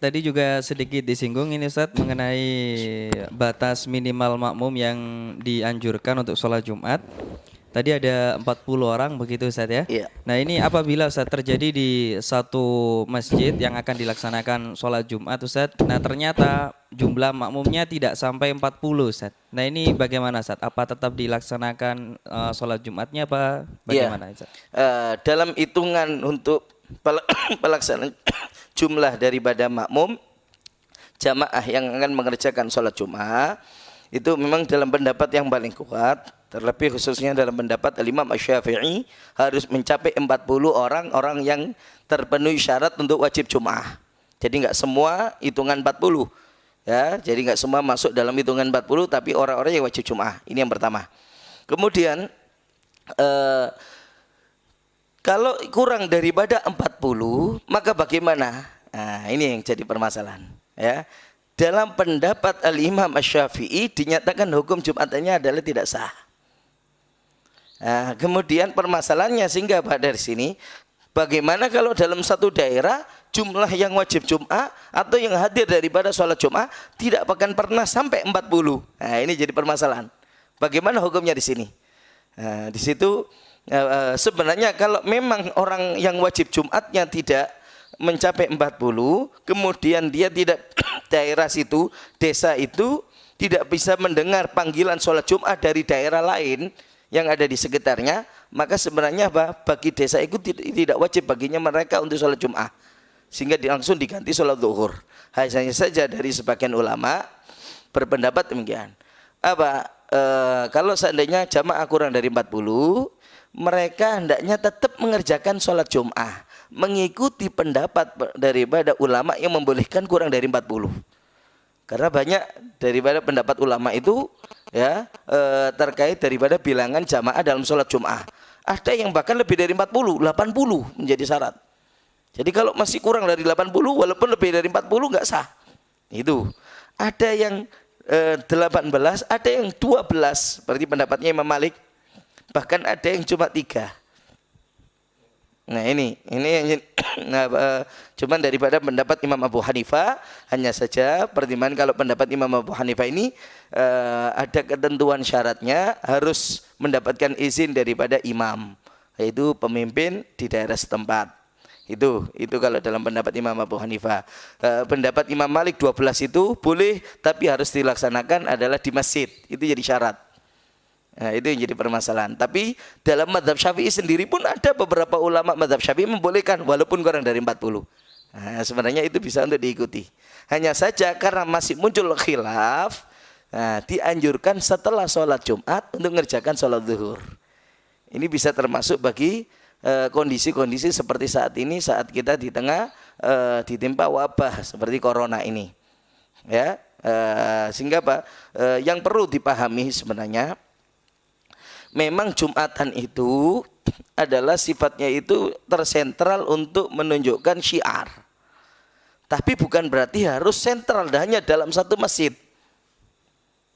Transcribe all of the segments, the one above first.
tadi juga sedikit disinggung ini Ustadz mengenai batas minimal makmum yang dianjurkan untuk sholat Jumat. Tadi ada 40 orang begitu Ustadz ya. Iya. Nah ini apabila Ustadz terjadi di satu masjid yang akan dilaksanakan sholat Jumat Ustadz. Nah ternyata jumlah makmumnya tidak sampai 40 Ustadz. Nah ini bagaimana Ustadz? Apa tetap dilaksanakan sholat Jumatnya apa bagaimana Ustadz? Dalam hitungan untuk pelaksanaan jumlah daripada makmum jamaah yang akan mengerjakan sholat Jumat itu memang dalam pendapat yang paling kuat, terlebih khususnya dalam pendapat Imam Asy-Syafi'i harus mencapai 40 orang yang terpenuhi syarat untuk wajib Jum'ah. Jadi enggak semua hitungan 40 ya, jadi enggak semua masuk dalam hitungan 40 tapi orang-orang yang wajib Jum'ah. Ini yang pertama. Kemudian kalau kurang daripada 40 maka bagaimana? Nah, ini yang jadi permasalahan ya. Dalam pendapat Al-Imam Asy-Syafi'i dinyatakan hukum Jumatannya adalah tidak sah. Nah, kemudian permasalahannya sehingga dari sini bagaimana kalau dalam satu daerah jumlah yang wajib Jum'ah atau yang hadir daripada sholat Jum'ah tidak akan pernah sampai 40. Nah, ini jadi permasalahan. Bagaimana hukumnya di sini? Nah, di situ sebenarnya kalau memang orang yang wajib Jumatnya tidak mencapai 40, kemudian dia tidak daerah situ, desa itu tidak bisa mendengar panggilan sholat Jumat dari daerah lain yang ada di sekitarnya, maka sebenarnya bagi desa itu tidak wajib baginya mereka untuk sholat Jumat, sehingga langsung diganti sholat zuhur. Hanya saja dari sebagian ulama berpendapat demikian. Kalau seandainya jamaah kurang dari 40, mereka hendaknya tetap mengerjakan sholat Jum'ah mengikuti pendapat daripada ulama yang membolehkan kurang dari 40. Karena banyak daripada pendapat ulama itu ya terkait daripada bilangan jamaah dalam sholat Jum'ah. Ada yang bahkan lebih dari 40, 80 menjadi syarat. Jadi kalau masih kurang dari 80 walaupun lebih dari 40 nggak sah. Itu. Ada yang 18, ada yang 12 seperti pendapatnya Imam Malik. Bahkan ada yang cuma 3. Nah ini yang cuman daripada pendapat Imam Abu Hanifah, hanya saja pertimbangan kalau pendapat Imam Abu Hanifah ini ada ketentuan syaratnya harus mendapatkan izin daripada imam, yaitu pemimpin di daerah setempat. Itu kalau dalam pendapat Imam Abu Hanifah. Pendapat Imam Malik 12 itu boleh tapi harus dilaksanakan adalah di masjid. Itu jadi syarat. Nah, itu yang jadi permasalahan. Tapi dalam mazhab Syafi'i sendiri pun ada beberapa ulama mazhab Syafi'i membolehkan walaupun kurang dari 40. Nah, sebenarnya itu bisa untuk diikuti. Hanya saja karena masih muncul khilaf, dianjurkan setelah sholat Jumat untuk mengerjakan sholat zuhur. Ini bisa termasuk bagi kondisi-kondisi seperti saat ini, saat kita di tengah ditimpa wabah seperti corona ini. Ya, sehingga yang perlu dipahami sebenarnya memang Jumatan itu adalah sifatnya itu tersentral untuk menunjukkan syiar. Tapi bukan berarti harus sentral hanya dalam satu masjid.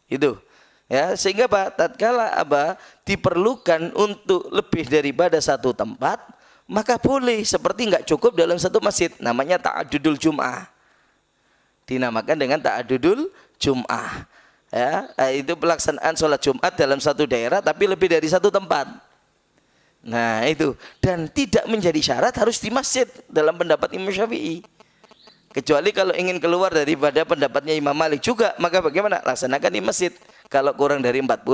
Itu. Ya, sehingga tatkala diperlukan untuk lebih daripada satu tempat, maka boleh seperti enggak cukup dalam satu masjid, namanya ta'addudul Jum'ah. Dinamakan dengan ta'addudul Jum'ah. Ya, itu pelaksanaan sholat Jumat dalam satu daerah tapi lebih dari satu tempat. Nah itu, dan tidak menjadi syarat harus di masjid dalam pendapat Imam Syafi'i. Kecuali kalau ingin keluar daripada pendapatnya Imam Malik juga, maka bagaimana? Laksanakan di masjid. Kalau kurang dari 40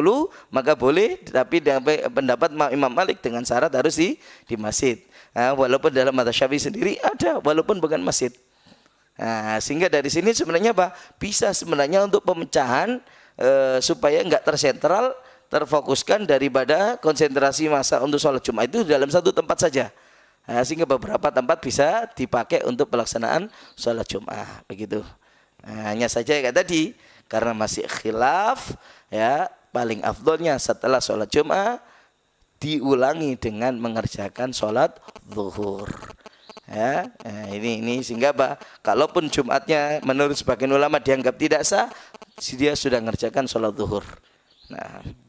maka boleh, tapi pendapat Imam Malik dengan syarat harus di masjid. Nah, walaupun dalam mazhab Syafi'i sendiri ada walaupun bukan masjid. Nah, sehingga dari sini sebenarnya bisa sebenarnya untuk pemecahan supaya enggak tersentral, terfokuskan daripada konsentrasi masa untuk sholat Jumat itu dalam satu tempat saja. Nah, sehingga beberapa tempat bisa dipakai untuk pelaksanaan sholat Jumat begitu. Nah, hanya saja kayak tadi karena masih khilaf ya, paling afdolnya setelah sholat Jumat diulangi dengan mengerjakan sholat zuhur. Ya, ini sehingga kalaupun Jumatnya menurut sebagian ulama dianggap tidak sah, dia sudah mengerjakan sholat zuhur. Nah.